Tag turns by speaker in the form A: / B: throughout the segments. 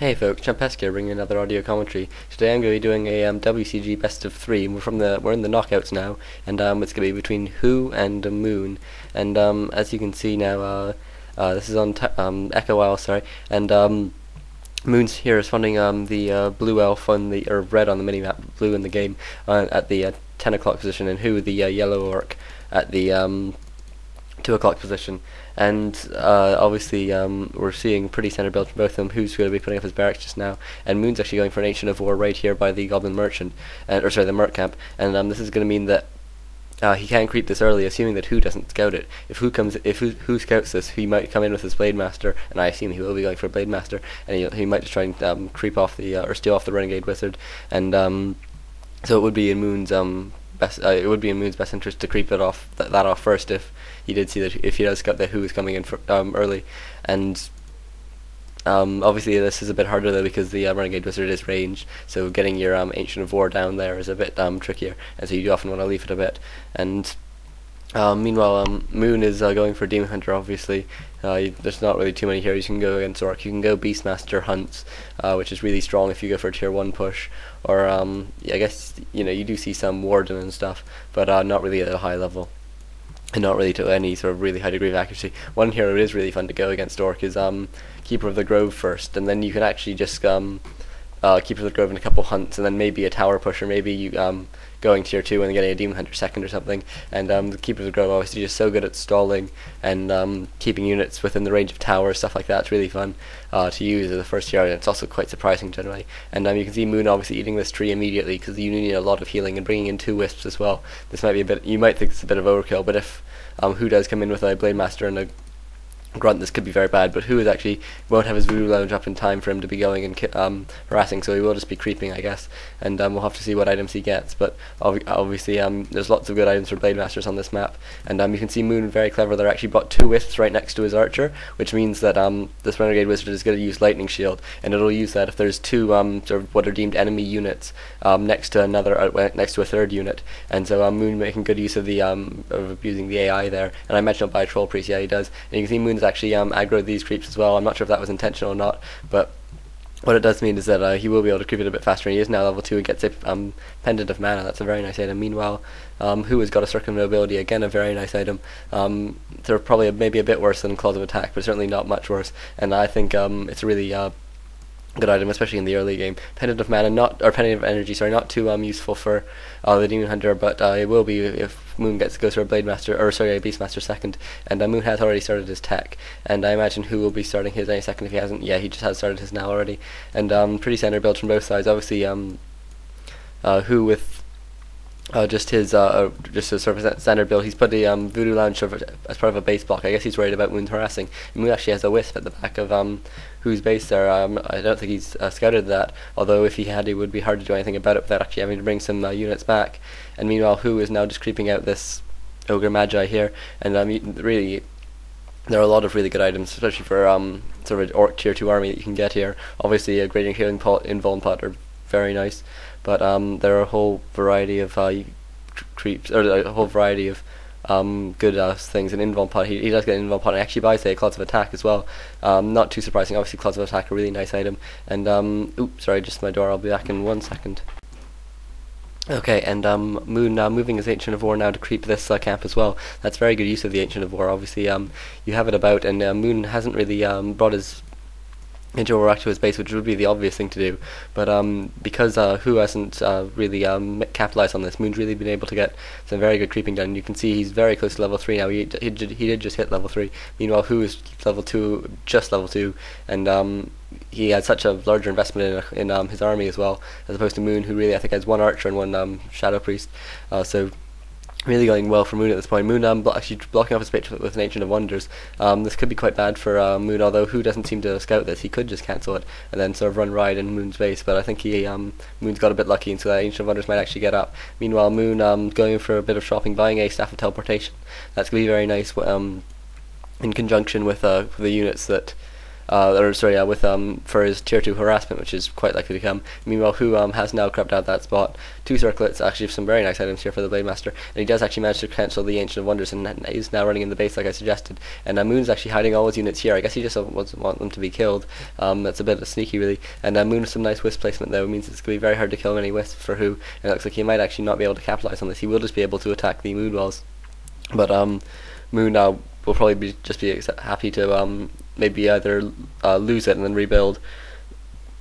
A: Hey folks, Champesk here bringing another audio commentary. Today I'm going to be doing a WCG best of 3. We're in the knockouts now, and it's going to be between Who and Moon. And as you can see now, this is on Echo Isle, sorry, and Moon's here is funding the blue elf on the red on the minimap, blue in the game at the 10 o'clock position, and Who the yellow orc at the 2 o'clock position. And obviously we're seeing pretty standard build from both of them. Who's going to be putting up his barracks just now, and Moon's actually going for an Ancient of War right here by the Goblin Merchant, or sorry, the Merc Camp. And this is going to mean that he can creep this early, assuming that Who doesn't scout it. If Who scouts this, he might come in with his Blade Master, and I assume he will be going for a Blade Master, and he might just try and creep off the or steal off the Renegade Wizard. And so it would be in Moon's best interest to creep it off that off first if he did see that, if he does scout that Who is coming in for, early. And obviously this is a bit harder though, because the Renegade Wizard is ranged, so getting your Ancient of War down there is a bit trickier, and so you do often want to leave it a bit. And meanwhile, Moon is going for Demon Hunter. Obviously, there's not really too many heroes you can go against Orc. You can go Beastmaster Hunts, which is really strong if you go for a tier 1 push, or I guess you do see some Warden and stuff, but not really at a high level, and not really to any sort of really high degree of accuracy. One hero that is really fun to go against Orc is Keeper of the Grove first, and then you can actually just Keeper of the Grove in a couple hunts, and then maybe a tower push, or maybe you going tier 2 and getting a Demon Hunter second or something. And the Keeper of the Grove obviously just so good at stalling and keeping units within the range of towers, stuff like that. It's really fun to use as a first hero, and it's also quite surprising generally. And you can see Moon obviously eating this tree immediately, because you need a lot of healing, and bringing in 2 wisps as well. This might be a bit, you might think it's a bit of overkill, but if Who does come in with a Blade Master and a Grunt, this could be very bad. But Who is actually won't have his Voodoo Lounge up in time for him to be going and harassing, so he will just be creeping, I guess. And we'll have to see what items he gets. But obviously there's lots of good items for Blade Masters on this map, and you can see Moon very clever. They're actually brought 2 wisps right next to his archer, which means that this Renegade Wizard is going to use Lightning Shield, and it'll use that if there's 2 sort of what are deemed enemy units next to next to a third unit. And so Moon making good use of the of abusing the AI there. And I imagine he'll buy a Troll Priest. Yeah, he does. And you can see Moon's actually aggroed these creeps as well. I'm not sure if that was intentional or not, but what it does mean is that he will be able to creep it a bit faster, and he is now level 2 and gets a Pendant of Mana. That's a very nice item. Meanwhile, Who has got a Circumnobility, again a very nice item. They're probably maybe a bit worse than Claws of Attack, but certainly not much worse, and I think it's a really good item, especially in the early game. Pendant of Mana, Pendant of Energy, sorry, not too useful for the Demon Hunter, but it will be if Moon goes for a Blade Master, or sorry, a Beastmaster second. And Moon has already started his tech, and I imagine Who will be starting his any second if he hasn't. Yeah, he just has started his now already. And pretty standard build from both sides. Obviously, Who with just his sort of standard build. He's put the Voodoo Lounge as part of a base block. I guess he's worried about Moon's harassing. Moon actually has a Wisp at the back of Who's base there. I don't think he's scouted that, although if he had, it would be hard to do anything about it without actually having to bring some units back. And meanwhile, Who is now just creeping out this Ogre Magi here, and really there are a lot of really good items, especially for sort of an Orc tier 2 army that you can get here. Obviously a Greater Healing Pot, Invuln Pot are very nice, but there are a whole variety of creeps, or a whole variety of good things. An Invuln Pot, he does get an Invuln Pot, and actually buys a Claws of Attack as well. Not too surprising. Obviously Claws of Attack are a really nice item. And oops, sorry, just my door. I'll be back in 1 second. Okay, and Moon moving his Ancient of War now to creep this camp as well. That's very good use of the Ancient of War. Obviously you have it about, and Moon hasn't really brought his Ancient of War back to his base, which would be the obvious thing to do, but because Who hasn't really capitalized on this, Moon's really been able to get some very good creeping done. You can see he's very close to level 3 now. He did just hit level 3. Meanwhile, Who is level 2, just level 2, and he had such a larger investment in his army as well, as opposed to Moon, who really I think has 1 Archer and 1 Shadow Priest. So really going well for Moon at this point. Moon actually blocking off his pitch with an Ancient of Wonders. This could be quite bad for Moon, although Who doesn't seem to scout this. He could just cancel it and then sort of run ride in Moon's base, but I think Moon's got a bit lucky, and so that Ancient of Wonders might actually get up. Meanwhile, Moon going for a bit of shopping, buying a Staff of Teleportation. That's going to be very nice in conjunction with the units that for his tier 2 harassment, which is quite likely to come. Meanwhile, who has now crept out that spot. 2 circlets, actually some very nice items here for the Blade Master, and he does actually manage to cancel the Ancient of Wonders, and he's now running in the base like I suggested. And Moon's actually hiding all his units here. I guess he just doesn't want them to be killed. That's a bit sneaky, really. And Moon with some nice wisp placement though means it's going to be very hard to kill any wisp for who, and it looks like he might actually not be able to capitalize on this. He will just be able to attack the moon walls. But Moon now will probably just be happy to maybe either lose it and then rebuild,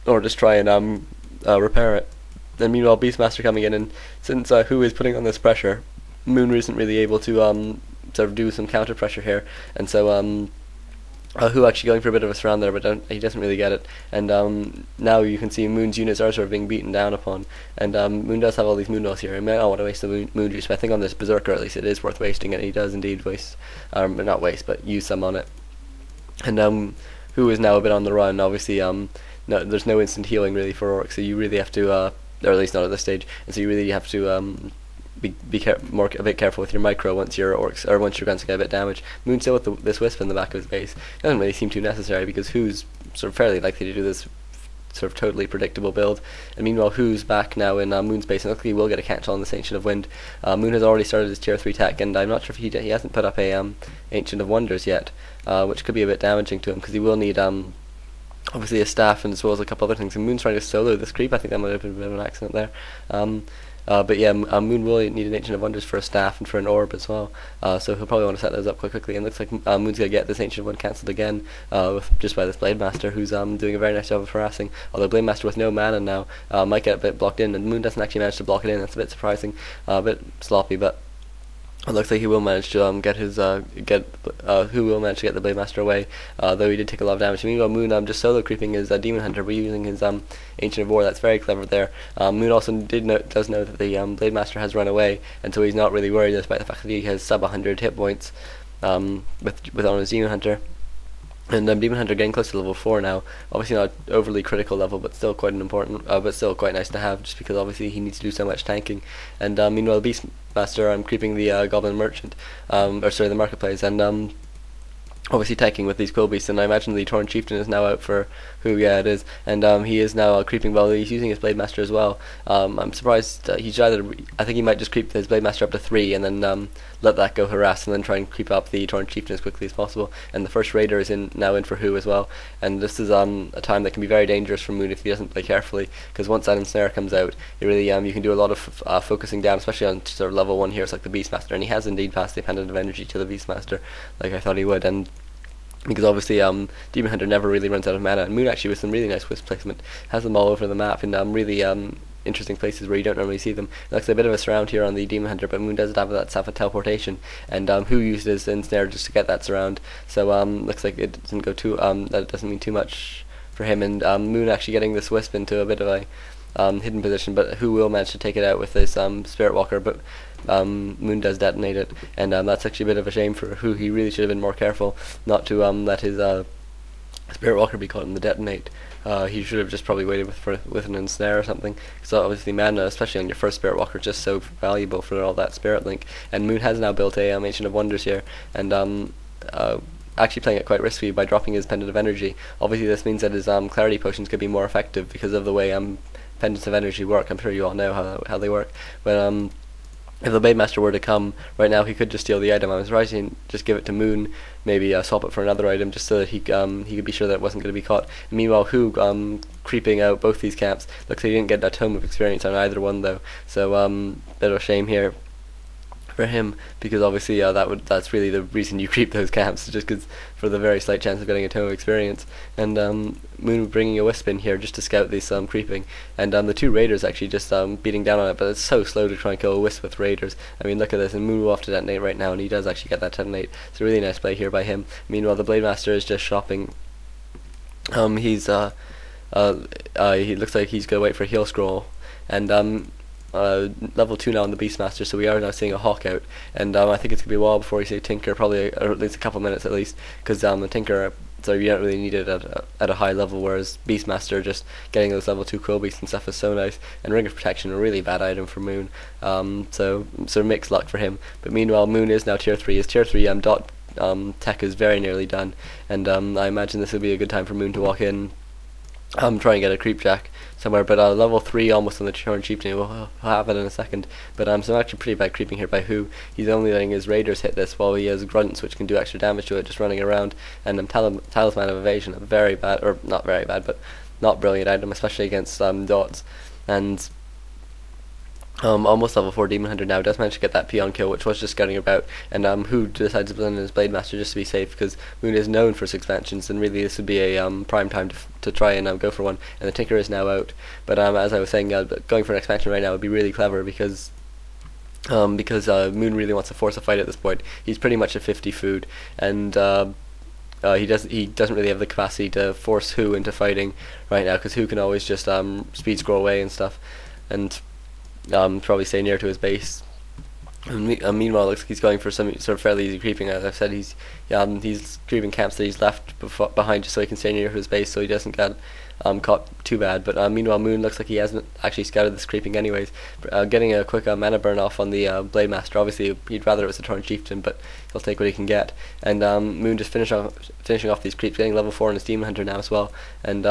A: or just try and repair it. And meanwhile, Beastmaster coming in, and since Who is putting on this pressure, Moon isn't really able to sort of do some counter pressure here, and so Who actually going for a bit of a surround there, but he doesn't really get it. And now you can see Moon's units are sort of being beaten down upon, and Moon does have all these moon walls here. He might not want to waste the moon juice, but I think on this Berserker at least it is worth wasting, and he does indeed waste, not waste, but use some on it. And Who is now a bit on the run. Obviously, no, there's no instant healing really for Orcs, so you really have to, or at least not at this stage, and so you really have to be a bit careful with your micro once your Orcs, or once your guns get a bit damaged. Moon still with this Wisp in the back of his base doesn't really seem too necessary, because Who's sort of fairly likely to do this sort of totally predictable build. And meanwhile, Who's back now in Moon's base, and luckily he will get a cancel on this Ancient of Wind. Moon has already started his tier 3 tech, and I'm not sure if he hasn't put up a Ancient of Wonders yet, which could be a bit damaging to him, because he will need obviously a staff and as well as a couple other things. And Moon's trying to solo this creep. I think that might have been a bit of an accident there. But yeah, Moon will need an Ancient of Wonders for a staff and for an orb as well, so he'll probably want to set those up quite quickly. And it looks like Moon's going to get this Ancient of One cancelled again, just by this Blade Master, who's doing a very nice job of harassing. Although Blade Master with no mana now might get a bit blocked in, and Moon doesn't actually manage to block it in. That's a bit surprising, a bit sloppy, but it looks like he will manage to get his Who will manage to get the Blade Master away, though he did take a lot of damage. Meanwhile, Moon just solo creeping his Demon Hunter, but using his Ancient of War. That's very clever there. Moon also does know that the Blade Master has run away, and so he's not really worried, despite the fact that he has sub 100 hit points with on his Demon Hunter. And Demon Hunter getting close to level 4 now. Obviously not overly critical level, but still quite an important, but still quite nice to have, just because obviously he needs to do so much tanking. And meanwhile, Beastmaster creeping the Goblin Merchant, or sorry, the Marketplace, and obviously tanking with these Quill Beasts. And I imagine the Torn Chieftain is now out for Who. Yeah, it is. And he is now creeping while he's using his Blade Master as well. I'm surprised he's either. I think he might just creep his Blade Master up to 3 and then let that go harass, and then try and creep up the Torn Chieftain as quickly as possible. And the first Raider is now in for Who as well. And this is a time that can be very dangerous for Moon if he doesn't play carefully, because once that Ensnare comes out, it really you can do a lot of focusing down, especially on sort of level 1 heroes like the Beastmaster. And he has indeed passed the Pendant of Energy to the Beastmaster, like I thought he would. And because obviously Demon Hunter never really runs out of mana, and Moon actually with some really nice Wisp placement has them all over the map in really interesting places where you don't normally see them. It looks like a bit of a surround here on the Demon Hunter, but Moon does have that stuff of teleportation, and Who used his Ensnare just to get that surround, so looks like it doesn't go too that doesn't mean too much for him. And Moon actually getting this Wisp into a bit of a hidden position, but Who will manage to take it out with this Spirit Walker, but Moon does detonate it, and that's actually a bit of a shame for Who. He really should have been more careful not to let his Spirit Walker be caught in the detonate. He should have just probably waited with an Ensnare or something, because obviously mana, especially on your first Spirit Walker, is just so valuable for all that Spirit Link. And Moon has now built a Ancient of Wonders here, and actually playing it quite risky by dropping his Pendant of Energy. Obviously this means that his Clarity Potions could be more effective because of the way Pendants of Energy work. I'm sure you all know how they work, but if the Blade Master were to come right now, he could just steal the item. I was surprised he didn't just give it to Moon, maybe swap it for another item, just so that he could be sure that it wasn't going to be caught. And meanwhile, Who creeping out both these camps. Looks like he didn't get a Tome of Experience on either one though, so bit of a shame here for him, because obviously that's really the reason you creep those camps, just because for the very slight chance of getting a Tome of Experience. And Moon bringing a Wisp in here just to scout this creeping, and the 2 Raiders actually just beating down on it, but it's so slow to try and kill a Wisp with Raiders. I mean, look at this, and Moon will have to detonate right now, and he does actually get that detonate. It's a really nice play here by him. Meanwhile, the Blade Master is just shopping. He looks like he's going to wait for a heal scroll, and level 2 now on the Beastmaster, so we are now seeing a Hawk out, and I think it's going to be a while before we see Tinker, probably, or at least a couple minutes at least, because the Tinker, so you don't really need it at a high level, whereas Beastmaster, just getting those level 2 Quill Beasts and stuff is so nice, and Ring of Protection, a really bad item for Moon, so mixed luck for him. But meanwhile, Moon is now tier 3, his tier 3 dot tech is very nearly done, and I imagine this will be a good time for Moon to walk in, try and get a creep jack somewhere. But level 3 almost on the Torn Chieftain. We'll have it in a second. But so I'm actually pretty bad creeping here by Who. He's only letting his raiders hit this while he has grunts, which can do extra damage to it just running around. And Talisman of Evasion, a very bad, or not very bad, but not brilliant item, especially against dots. And almost level 4 Demon Hunter now does manage to get that peon kill, which was just scouting about, and Who decides to blend in his Blade Master just to be safe, because Moon is known for his expansions, and really this would be a prime time to try and go for one. And the Tinker is now out, but as I was saying, going for an expansion right now would be really clever, because Moon really wants to force a fight at this point. He's pretty much a 50 food, and he doesn't really have the capacity to force Who into fighting right now, because Who can always just speed scroll away and stuff, and probably stay near to his base. And meanwhile, looks like he's going for some sort of fairly easy creeping. As I've said, he's creeping camps that he's left behind just so he can stay near his base, so he doesn't get caught too bad. But meanwhile, Moon looks like he hasn't actually scouted this creeping anyways. Getting a quick mana burn off on the Blade Master. Obviously, he'd rather it was a Torn Chieftain, but he'll take what he can get. And Moon just finishing off these creeps, getting level 4 on his Demon Hunter now as well. And